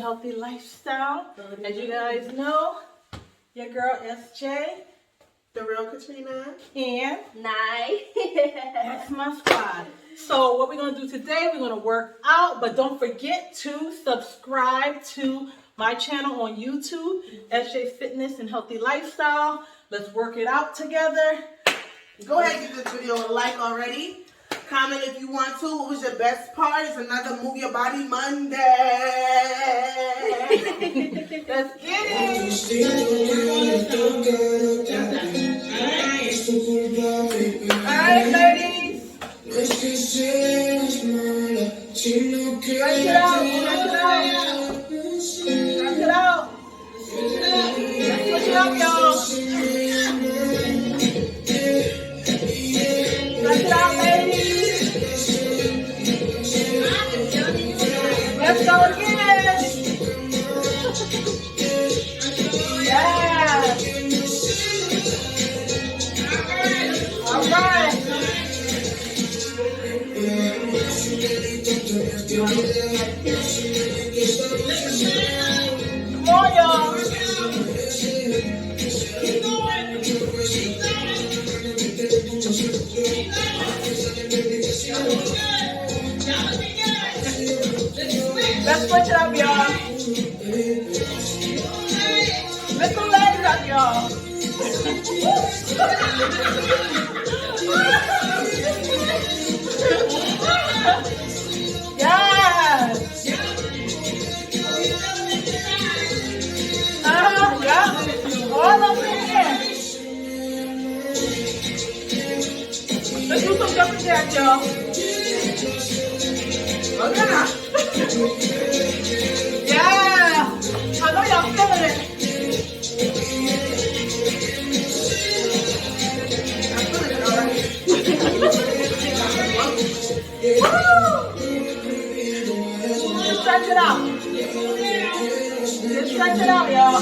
Healthy Lifestyle. As you guys know, your girl SJ, The Real Katrina, and Nye. that's my squad. So what we're going to do today, we're going to work out, but don't forget to subscribe to my channel on YouTube, SJ Fitness and Healthy Lifestyle. Let's work it out together. go ahead and give this video a like already. Comment if you want to. What was your best part? It's another Move Your Body Monday. Let's get it. All right, ladies. Stretch it out, stretch it out. Stretch it out. Let's switch it up, y'all. Stretch it out, ladies. Let's go again. Yeah. All right. Come on, y'all. Let's switch it up, y'all. Lift the legs up, y'all. Yes. Yeah. All over here. Let's do some jumping jacks, y'all. Okay. Yeah. I know y'all feeling it. I'm feeling it already. Just stretch it out. Just stretch it out, y'all.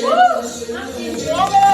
Woo! One more.